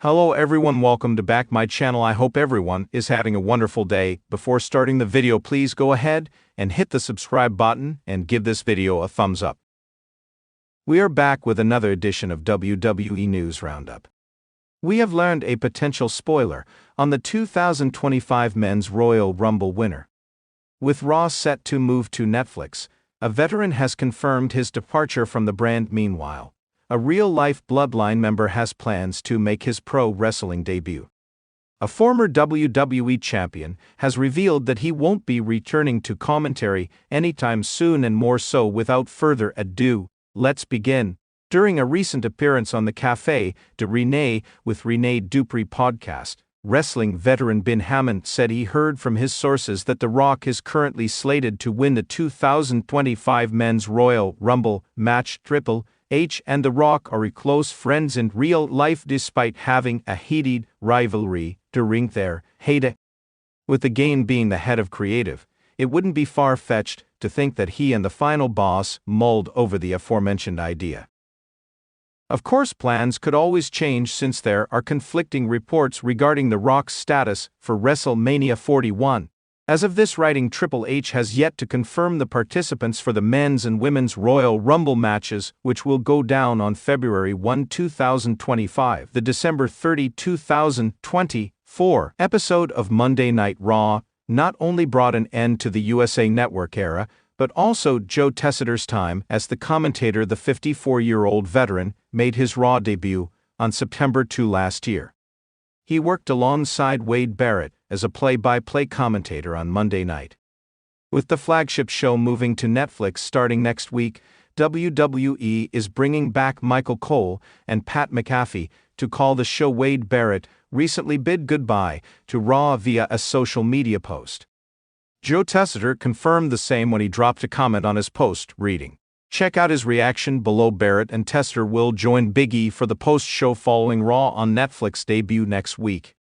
Hello everyone, welcome to back my channel. I hope everyone is having a wonderful day. Before starting the video, please go ahead and hit the subscribe button and give this video a thumbs up. We are back with another edition of WWE News Roundup. We have learned a potential spoiler on the 2025 Men's Royal Rumble winner. With Raw set to move to Netflix, a veteran has confirmed his departure from the brand. Meanwhile, a real-life Bloodline member has plans to make his pro wrestling debut. A former WWE champion has revealed that he won't be returning to commentary anytime soon, and more so. Without further ado, let's begin. During a recent appearance on the Café de Renee with Renee Dupree podcast, wrestling veteran Ben Hammond said he heard from his sources that The Rock is currently slated to win the 2025 Men's Royal Rumble match. Triple H and The Rock are close friends in real life despite having a heated rivalry during their heyday. With the game being the head of creative, it wouldn't be far-fetched to think that he and the final boss mulled over the aforementioned idea. Of course, plans could always change since there are conflicting reports regarding The Rock's status for WrestleMania 41. As of this writing, Triple H has yet to confirm the participants for the men's and women's Royal Rumble matches, which will go down on February 1, 2025. The December 30, 2024 episode of Monday Night Raw not only brought an end to the USA Network era, but also Joe Tessiter's time as the commentator. The 54-year-old veteran made his Raw debut on September 2 last year. He worked alongside Wade Barrett as a play-by-play commentator on Monday night. With the flagship show moving to Netflix starting next week, WWE is bringing back Michael Cole and Pat McAfee to call the show. Wade Barrett recently bid goodbye to Raw via a social media post. Joe Tessiter confirmed the same when he dropped a comment on his post, reading, "Check out his reaction below. Barrett and Tessiter will join Big E for the post-show following Raw on Netflix debut next week."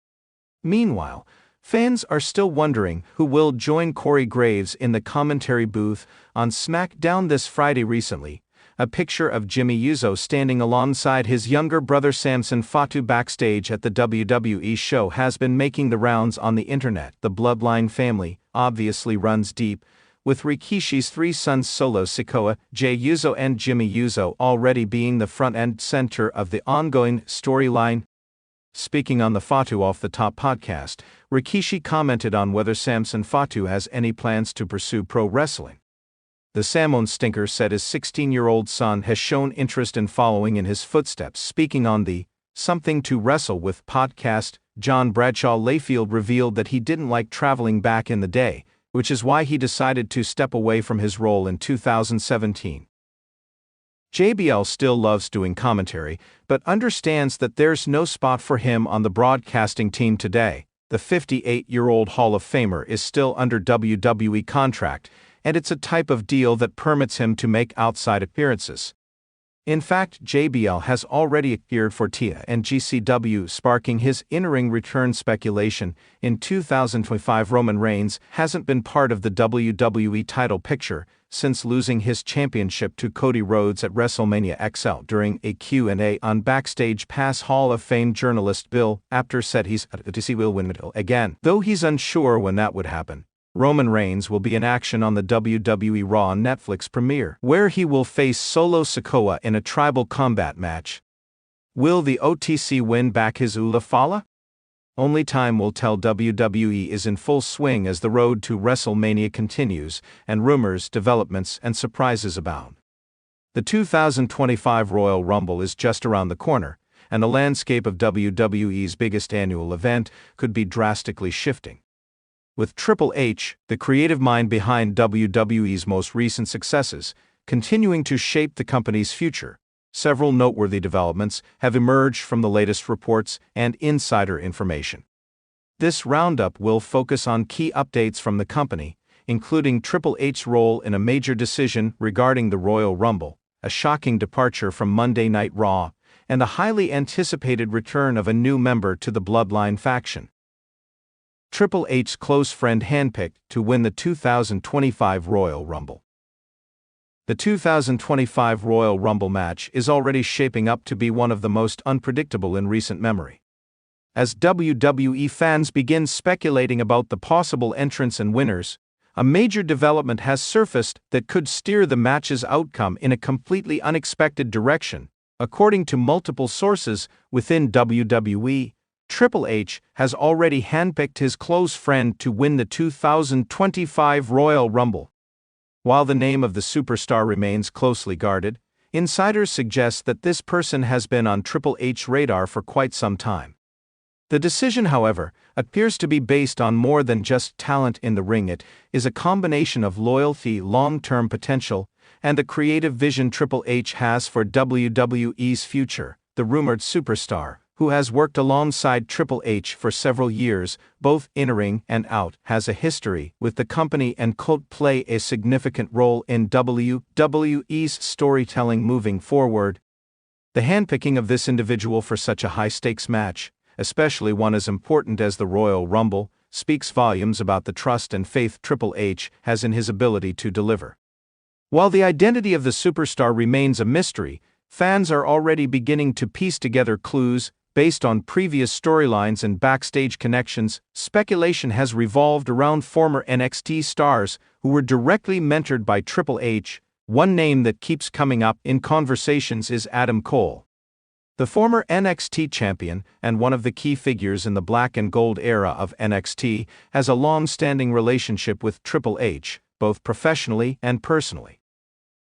Meanwhile, fans are still wondering who will join Corey Graves in the commentary booth on SmackDown this Friday. Recently, a picture of Jimmy Uso standing alongside his younger brother Samson Fatu backstage at the WWE show has been making the rounds on the internet. The Bloodline family obviously runs deep, with Rikishi's three sons Solo Sikoa, Jey Uso and Jimmy Uso already being the front and center of the ongoing storyline. Speaking on the Fatu Off the Top podcast, Rikishi commented on whether Samson Fatu has any plans to pursue pro wrestling. The Samoan stinker said his 16-year-old son has shown interest in following in his footsteps. Speaking on the Something to Wrestle With podcast, John Bradshaw Layfield revealed that he didn't like traveling back in the day, which is why he decided to step away from his role in 2017. JBL still loves doing commentary, but understands that there's no spot for him on the broadcasting team today. The 58-year-old Hall of Famer is still under WWE contract, and it's a type of deal that permits him to make outside appearances. In fact, JBL has already appeared for TIA and GCW, sparking his in-ring return speculation. In 2025, Roman Reigns hasn't been part of the WWE title picture since losing his championship to Cody Rhodes at WrestleMania XL. During a Q&A on Backstage Pass, Hall of Fame journalist Bill Apter said he will win it again, though he's unsure when that would happen. Roman Reigns will be in action on the WWE Raw Netflix premiere, where he will face Solo Sikoa in a tribal combat match. Will the OTC win back his Ula Fala? Only time will tell. WWE is in full swing as the road to WrestleMania continues, and rumors, developments, and surprises abound. The 2025 Royal Rumble is just around the corner, and the landscape of WWE's biggest annual event could be drastically shifting. With Triple H, the creative mind behind WWE's most recent successes, continuing to shape the company's future, several noteworthy developments have emerged from the latest reports and insider information. This roundup will focus on key updates from the company, including Triple H's role in a major decision regarding the Royal Rumble, a shocking departure from Monday Night Raw, and the highly anticipated return of a new member to the Bloodline faction. Triple H's close friend handpicked to win the 2025 Royal Rumble. The 2025 Royal Rumble match is already shaping up to be one of the most unpredictable in recent memory. As WWE fans begin speculating about the possible entrants and winners, a major development has surfaced that could steer the match's outcome in a completely unexpected direction. According to multiple sources within WWE, Triple H has already handpicked his close friend to win the 2025 Royal Rumble. While the name of the superstar remains closely guarded, insiders suggest that this person has been on Triple H's radar for quite some time. The decision, however, appears to be based on more than just talent in the ring. It is a combination of loyalty, long-term potential, and the creative vision Triple H has for WWE's future. The rumored superstar, who has worked alongside Triple H for several years, both in-ring and out, has a history with the company and could play a significant role in WWE's storytelling moving forward. The handpicking of this individual for such a high-stakes match, especially one as important as the Royal Rumble, speaks volumes about the trust and faith Triple H has in his ability to deliver. While the identity of the superstar remains a mystery, fans are already beginning to piece together clues based on previous storylines and backstage connections. Speculation has revolved around former NXT stars who were directly mentored by Triple H. One name that keeps coming up in conversations is Adam Cole. The former NXT champion and one of the key figures in the black and gold era of NXT has a long-standing relationship with Triple H, both professionally and personally.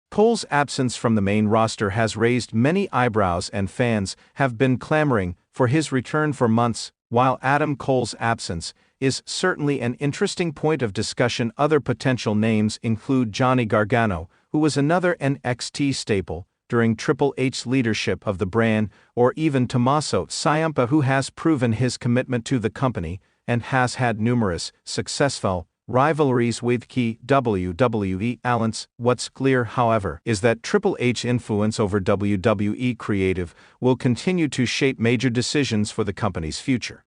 Cole's absence from the main roster has raised many eyebrows and fans have been clamoring for his return for months. While Adam Cole's absence is certainly an interesting point of discussion, other potential names include Johnny Gargano, who was another NXT staple during Triple H's leadership of the brand, or even Tommaso Ciampa, who has proven his commitment to the company and has had numerous successful rivalries with key WWE talents. What's clear, however, is that Triple H's influence over WWE creative will continue to shape major decisions for the company's future.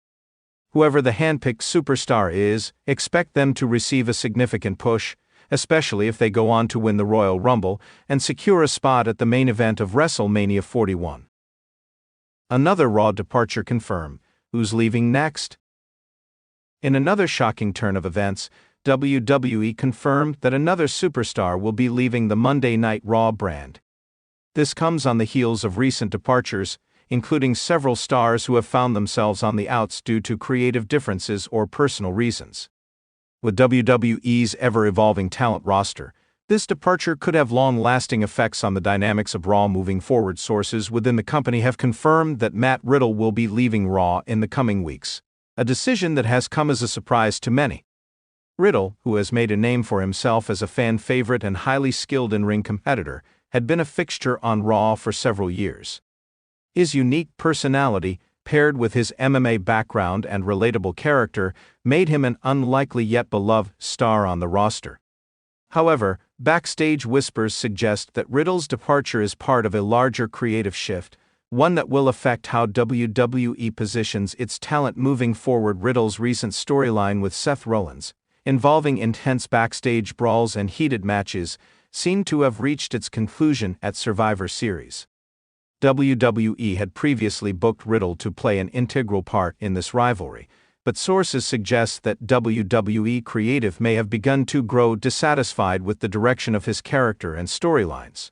Whoever the handpicked superstar is, expect them to receive a significant push, especially if they go on to win the Royal Rumble and secure a spot at the main event of WrestleMania 41. Another Raw departure confirmed. Who's leaving next? In another shocking turn of events, WWE confirmed that another superstar will be leaving the Monday Night Raw brand. This comes on the heels of recent departures, including several stars who have found themselves on the outs due to creative differences or personal reasons. With WWE's ever-evolving talent roster, this departure could have long-lasting effects on the dynamics of Raw moving forward. Sources within the company have confirmed that Matt Riddle will be leaving Raw in the coming weeks, a decision that has come as a surprise to many. Riddle, who has made a name for himself as a fan favorite and highly skilled in-ring competitor, had been a fixture on Raw for several years. His unique personality, paired with his MMA background and relatable character, made him an unlikely yet beloved star on the roster. However, backstage whispers suggest that Riddle's departure is part of a larger creative shift, one that will affect how WWE positions its talent moving forward. Riddle's recent storyline with Seth Rollins, involving intense backstage brawls and heated matches, seemed to have reached its conclusion at Survivor Series. WWE had previously booked Riddle to play an integral part in this rivalry, but sources suggest that WWE creative may have begun to grow dissatisfied with the direction of his character and storylines.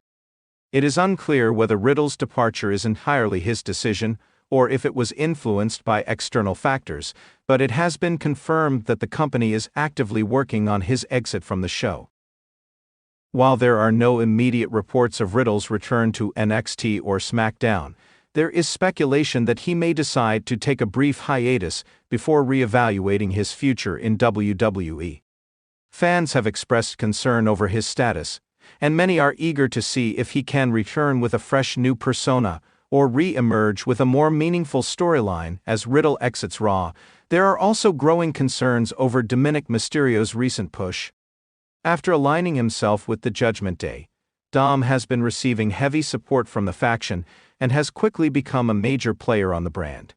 It is unclear whether Riddle's departure is entirely his decision or if it was influenced by external factors, but it has been confirmed that the company is actively working on his exit from the show. While there are no immediate reports of Riddle's return to NXT or SmackDown, there is speculation that he may decide to take a brief hiatus before re-evaluating his future in WWE. Fans have expressed concern over his status, and many are eager to see if he can return with a fresh new persona or re-emerge with a more meaningful storyline as Riddle exits Raw. There are also growing concerns over Dominic Mysterio's recent push. After aligning himself with the Judgment Day, Dom has been receiving heavy support from the faction and has quickly become a major player on the brand.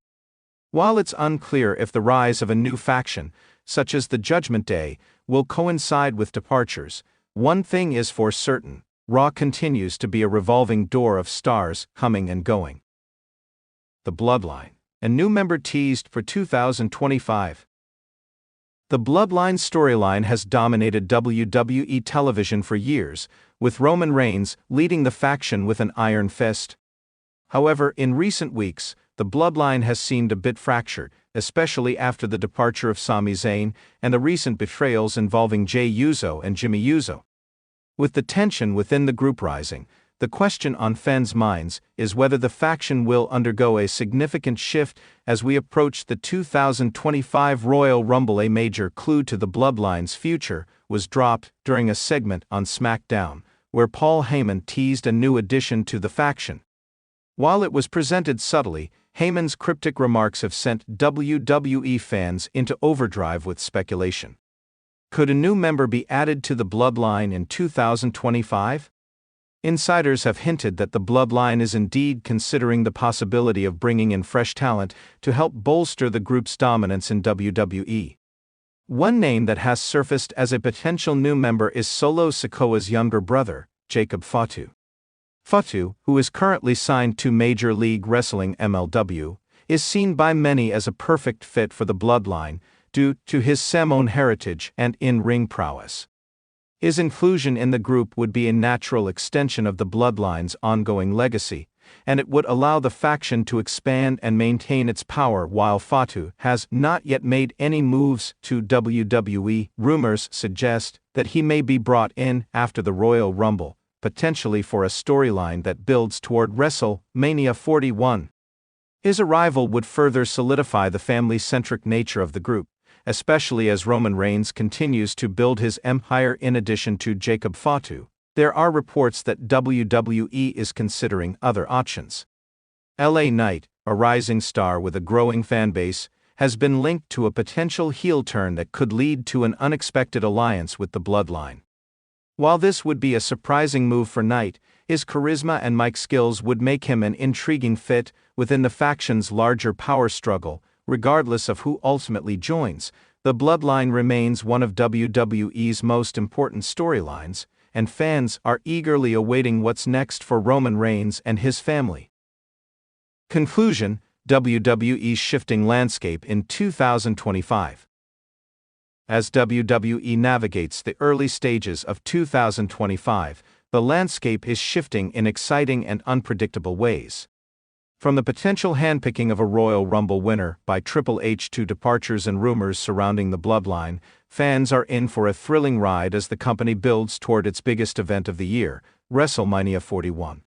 While it's unclear if the rise of a new faction, such as the Judgment Day, will coincide with departures, one thing is for certain: Raw continues to be a revolving door of stars coming and going. The Bloodline, a new member teased for 2025. The Bloodline storyline has dominated WWE television for years, with Roman Reigns leading the faction with an iron fist. However, in recent weeks, the Bloodline has seemed a bit fractured, especially after the departure of Sami Zayn and the recent betrayals involving Jey Uso and Jimmy Uso. With the tension within the group rising, the question on fans' minds is whether the faction will undergo a significant shift as we approach the 2025 Royal Rumble. A major clue to the Bloodline's future was dropped during a segment on SmackDown, where Paul Heyman teased a new addition to the faction. While it was presented subtly, Heyman's cryptic remarks have sent WWE fans into overdrive with speculation. Could a new member be added to the Bloodline in 2025? Insiders have hinted that the Bloodline is indeed considering the possibility of bringing in fresh talent to help bolster the group's dominance in WWE. One name that has surfaced as a potential new member is Solo Sikoa's younger brother, Jacob Fatu. Fatu, who is currently signed to Major League Wrestling (MLW), is seen by many as a perfect fit for the Bloodline due to his Samoan heritage and in-ring prowess. His inclusion in the group would be a natural extension of the Bloodline's ongoing legacy, and it would allow the faction to expand and maintain its power. While Fatu has not yet made any moves to WWE, rumors suggest that he may be brought in after the Royal Rumble, potentially for a storyline that builds toward WrestleMania 41. His arrival would further solidify the family-centric nature of the group, especially as Roman Reigns continues to build his empire. In addition to Jacob Fatu, there are reports that WWE is considering other options. LA Knight, a rising star with a growing fanbase, has been linked to a potential heel turn that could lead to an unexpected alliance with the Bloodline. While this would be a surprising move for Knight, his charisma and mic skills would make him an intriguing fit within the faction's larger power struggle. Regardless of who ultimately joins, the Bloodline remains one of WWE's most important storylines, and fans are eagerly awaiting what's next for Roman Reigns and his family. Conclusion: WWE's shifting landscape in 2025. As WWE navigates the early stages of 2025, the landscape is shifting in exciting and unpredictable ways. From the potential handpicking of a Royal Rumble winner by Triple H to departures and rumors surrounding the Bloodline, fans are in for a thrilling ride as the company builds toward its biggest event of the year, WrestleMania 41.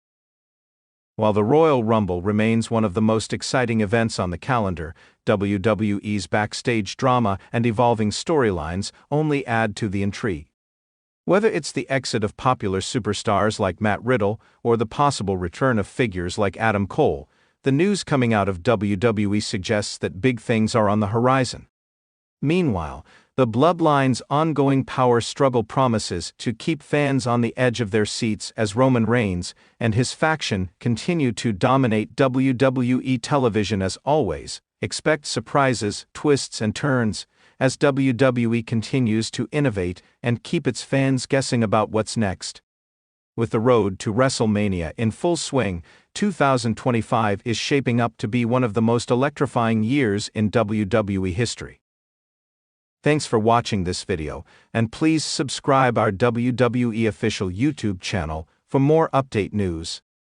While the Royal Rumble remains one of the most exciting events on the calendar, WWE's backstage drama and evolving storylines only add to the intrigue. Whether it's the exit of popular superstars like Matt Riddle or the possible return of figures like Adam Cole, the news coming out of WWE suggests that big things are on the horizon. Meanwhile, the Bloodline's ongoing power struggle promises to keep fans on the edge of their seats as Roman Reigns and his faction continue to dominate WWE television. As always, expect surprises, twists, and turns as WWE continues to innovate and keep its fans guessing about what's next. With the road to WrestleMania in full swing, 2025 is shaping up to be one of the most electrifying years in WWE history. Thanks for watching this video, and please subscribe our WWE official YouTube channel for more update news.